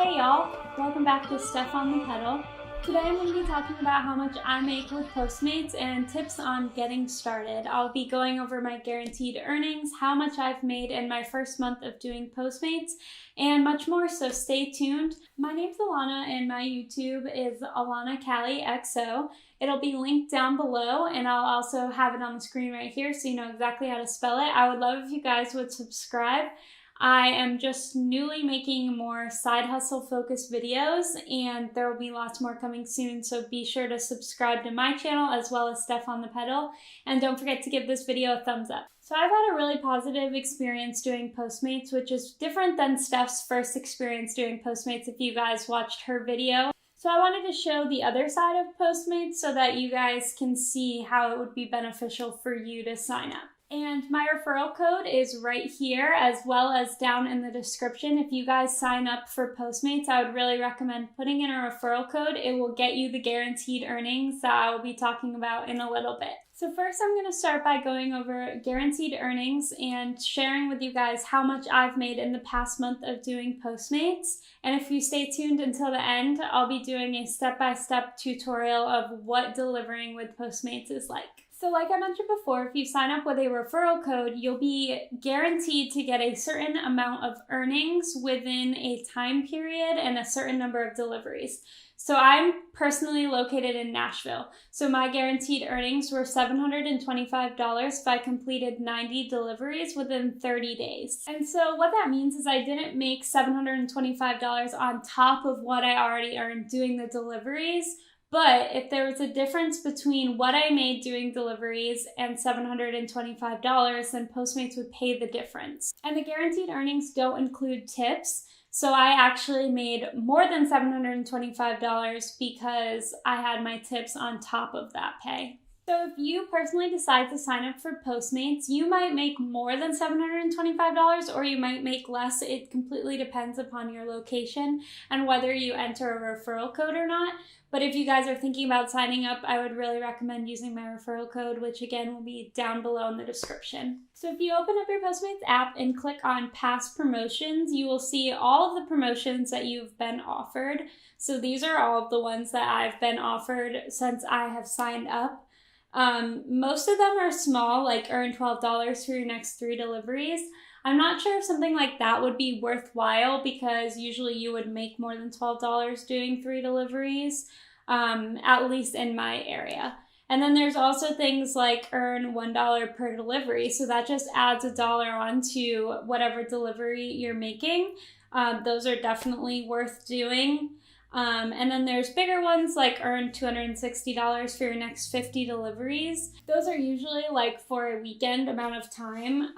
Hey y'all, welcome back to Steph on the Pedal. Today I'm going to be talking about how much I make with Postmates and tips on getting started. I'll be going over my guaranteed earnings, how much I've made in my first month of doing Postmates, and much more, so stay tuned. My name's Alanna and my YouTube is alannakalixo. It'll be linked down below and I'll also have it on the screen right here so you know exactly how to spell it. I would love if you guys would subscribe. I am just newly making more side hustle focused videos and there will be lots more coming soon, so be sure to subscribe to my channel as well as Steph on the Pedal, and don't forget to give this video a thumbs up. So I've had a really positive experience doing Postmates, which is different than Steph's first experience doing Postmates if you guys watched her video. So I wanted to show the other side of Postmates so that you guys can see how it would be beneficial for you to sign up. And my referral code is right here as well as down in the description. If you guys sign up for Postmates, I would really recommend putting in a referral code. It will get you the guaranteed earnings that I will be talking about in a little bit. So first I'm going to start by going over guaranteed earnings and sharing with you guys how much I've made in the past month of doing Postmates. And if you stay tuned until the end, I'll be doing a step-by-step tutorial of what delivering with Postmates is like. So like I mentioned before, if you sign up with a referral code, you'll be guaranteed to get a certain amount of earnings within a time period and a certain number of deliveries. So I'm personally located in Nashville. So my guaranteed earnings were $725 if I completed 90 deliveries within 30 days. And so what that means is I didn't make $725 on top of what I already earned doing the deliveries. But if there was a difference between what I made doing deliveries and $725, then Postmates would pay the difference. And the guaranteed earnings don't include tips. So I actually made more than $725 because I had my tips on top of that pay. So if you personally decide to sign up for Postmates, you might make more than $725 or you might make less. It completely depends upon your location and whether you enter a referral code or not. But if you guys are thinking about signing up, I would really recommend using my referral code, which again will be down below in the description. So if you open up your Postmates app and click on past promotions, you will see all of the promotions that you've been offered. So these are all of the ones that I've been offered since I have signed up. Most of them are small, like earn $12 for your next 3 deliveries. I'm not sure if something like that would be worthwhile because usually you would make more than $12 doing 3 deliveries, at least in my area. And then there's also things like earn $1 per delivery. So that just adds $1 onto whatever delivery you're making. Those are definitely worth doing. And then there's bigger ones like earn $260 for your next 50 deliveries. Those are usually like for a weekend amount of time.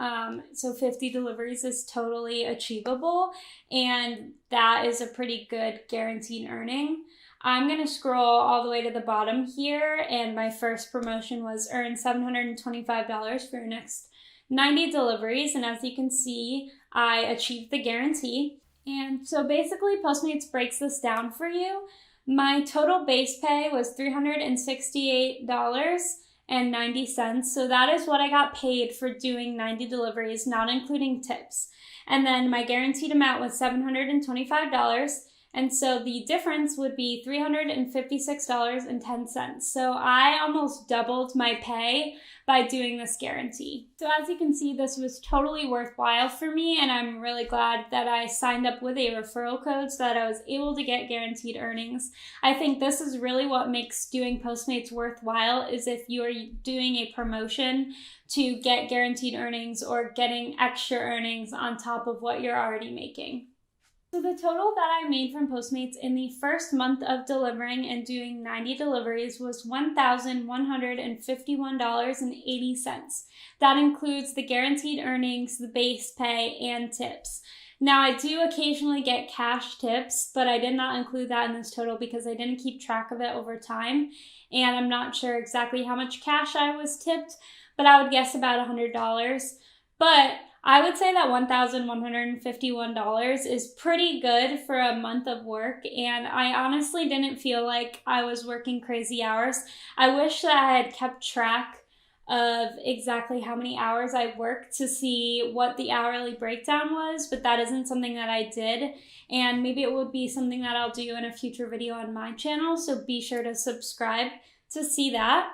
So 50 deliveries is totally achievable and that is a pretty good guaranteed earning. I'm going to scroll all the way to the bottom here and my first promotion was earn $725 for your next 90 deliveries. And as you can see, I achieved the guarantee. And so basically Postmates breaks this down for you. My total base pay was $368.90. So that is what I got paid for doing 90 deliveries, not including tips. And then my guaranteed amount was $725. And so the difference would be $356.10. So I almost doubled my pay by doing this guarantee. So as you can see, this was totally worthwhile for me, and I'm really glad that I signed up with a referral code so that I was able to get guaranteed earnings. I think this is really what makes doing Postmates worthwhile, is if you are doing a promotion to get guaranteed earnings or getting extra earnings on top of what you're already making. So the total that I made from Postmates in the first month of delivering and doing 90 deliveries was $1,151.80. That includes the guaranteed earnings, the base pay, and tips. Now I do occasionally get cash tips, but I did not include that in this total because I didn't keep track of it over time. And I'm not sure exactly how much cash I was tipped, but I would guess about $100. But I would say that $1,151 is pretty good for a month of work, and I honestly didn't feel like I was working crazy hours. I wish that I had kept track of exactly how many hours I worked to see what the hourly breakdown was, but that isn't something that I did, and maybe it would be something that I'll do in a future video on my channel, so be sure to subscribe to see that.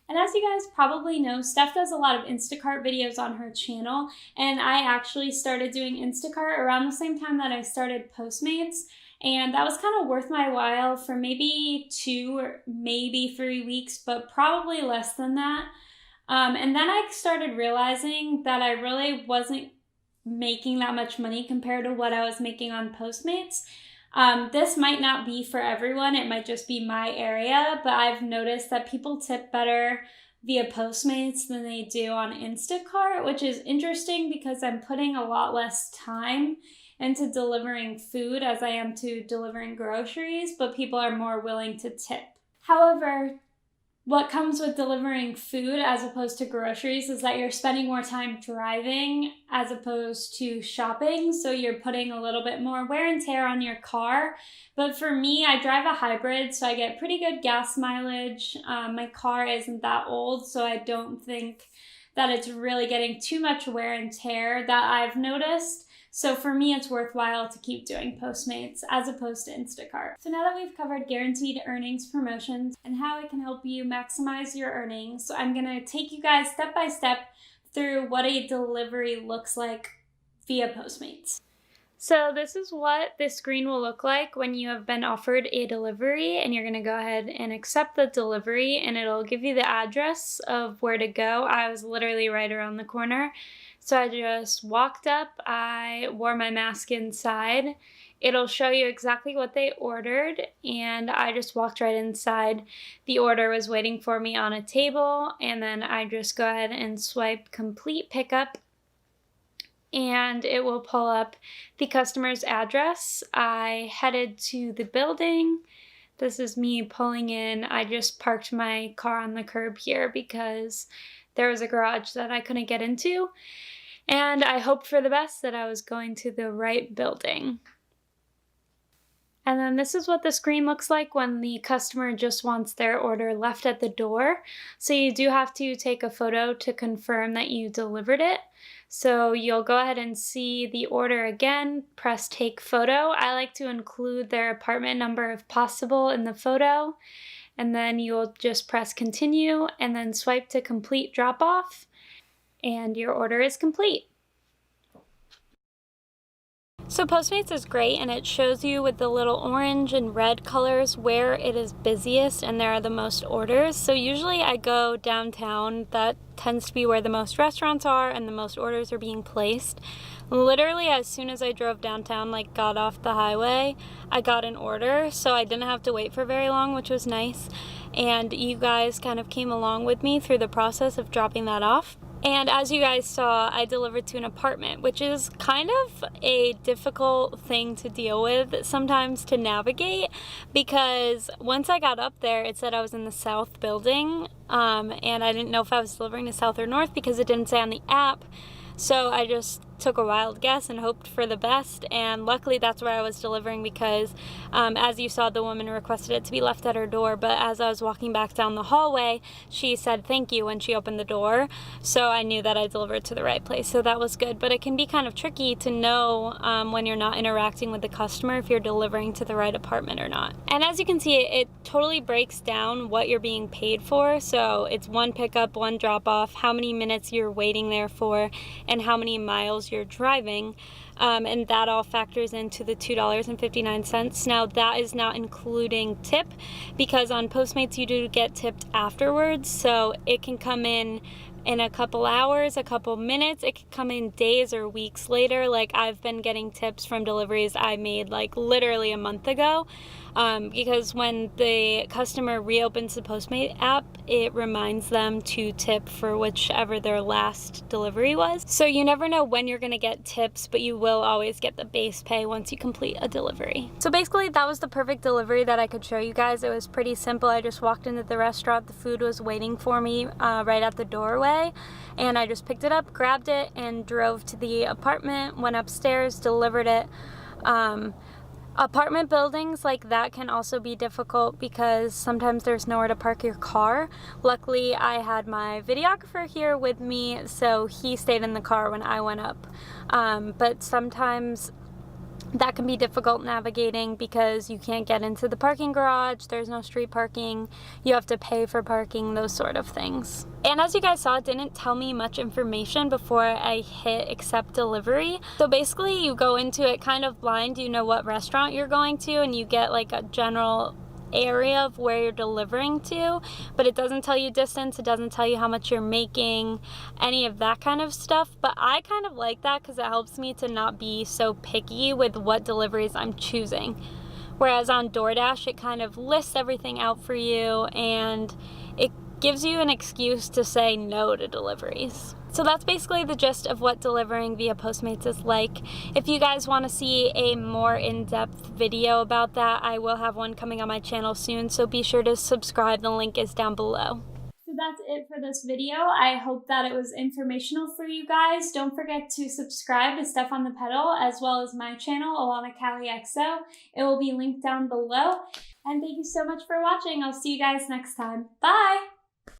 And as you guys probably know, Steph does a lot of Instacart videos on her channel, and I actually started doing Instacart around the same time that I started Postmates, and that was kind of worth my while for maybe 2 or maybe 3 weeks, but probably less than that. And then I started realizing that I really wasn't making that much money compared to what I was making on Postmates. This might not be for everyone. It might just be my area, but I've noticed that people tip better via Postmates than they do on Instacart, which is interesting because I'm putting a lot less time into delivering food as I am to delivering groceries, but people are more willing to tip. However, what comes with delivering food as opposed to groceries is that you're spending more time driving as opposed to shopping, so you're putting a little bit more wear and tear on your car. But for me, I drive a hybrid, so I get pretty good gas mileage. My car isn't that old, so I don't think that it's really getting too much wear and tear that I've noticed. So for me, it's worthwhile to keep doing Postmates as opposed to Instacart. So now that we've covered guaranteed earnings promotions and how it can help you maximize your earnings, so I'm gonna take you guys step by step through what a delivery looks like via Postmates. So this is what this screen will look like when you have been offered a delivery, and you're gonna go ahead and accept the delivery, and it'll give you the address of where to go. I was literally right around the corner. So I just walked up, I wore my mask inside. It'll show you exactly what they ordered, and I just walked right inside. The order was waiting for me on a table, and then I just go ahead and swipe complete pickup, and it will pull up the customer's address. I headed to the building. This is me pulling in. I just parked my car on the curb here because there was a garage that I couldn't get into. And I hoped for the best that I was going to the right building. And then this is what the screen looks like when the customer just wants their order left at the door. So you do have to take a photo to confirm that you delivered it. So you'll go ahead and see the order again, press take photo. I like to include their apartment number if possible in the photo. And then you'll just press continue and then swipe to complete drop off. And your order is complete. So Postmates is great, and it shows you with the little orange and red colors where it is busiest and there are the most orders. So usually I go downtown. That tends to be where the most restaurants are and the most orders are being placed. Literally as soon as I drove downtown, like got off the highway, I got an order, so I didn't have to wait for very long, which was nice. And you guys kind of came along with me through the process of dropping that off. And as you guys saw, I delivered to an apartment, which is kind of a difficult thing to deal with sometimes to navigate, because once I got up there, it said I was in the south building, and I didn't know if I was delivering to south or north because it didn't say on the app. So I just took a wild guess and hoped for the best, and luckily that's where I was delivering because as you saw, the woman requested it to be left at her door, but as I was walking back down the hallway, she said thank you when she opened the door, so I knew that I delivered to the right place, so that was good. But it can be kind of tricky to know when you're not interacting with the customer if you're delivering to the right apartment or not. And as you can see, it totally breaks down what you're being paid for, so it's one pickup, one drop off, how many minutes you're waiting there for, and how many miles you're driving, and that all factors into the $2.59. Now that is not including tip, because on Postmates you do get tipped afterwards, so it can come in a couple hours, a couple minutes. It could come in days or weeks later. Like I've been getting tips from deliveries I made like literally a month ago, because when the customer reopens the Postmate app, it reminds them to tip for whichever their last delivery was. So you never know when you're gonna get tips, but you will always get the base pay once you complete a delivery. So basically that was the perfect delivery that I could show you guys. It was pretty simple. I just walked into the restaurant, the food was waiting for me right at the doorway, and I just picked it up, grabbed it, and drove to the apartment, went upstairs, delivered it. Apartment buildings like that can also be difficult because sometimes there's nowhere to park your car. Luckily, I had my videographer here with me, so he stayed in the car when I went up. But sometimes that can be difficult navigating because you can't get into the parking garage, there's no street parking, you have to pay for parking, those sort of things. And as you guys saw, it didn't tell me much information before I hit accept delivery. So basically you go into it kind of blind, you know what restaurant you're going to, and you get like a general area of where you're delivering to, but it doesn't tell you distance, it doesn't tell you how much you're making, any of that kind of stuff. But I kind of like that because it helps me to not be so picky with what deliveries I'm choosing. Whereas on DoorDash, it kind of lists everything out for you and it gives you an excuse to say no to deliveries. So that's basically the gist of what delivering via Postmates is like. If you guys want to see a more in-depth video about that, I will have one coming on my channel soon, so be sure to subscribe. The link is down below. So that's it for this video. I hope that it was informational for you guys. Don't forget to subscribe to Steph on the Pedal as well as my channel, alannakalixo. It will be linked down below. And thank you so much for watching. I'll see you guys next time. Bye!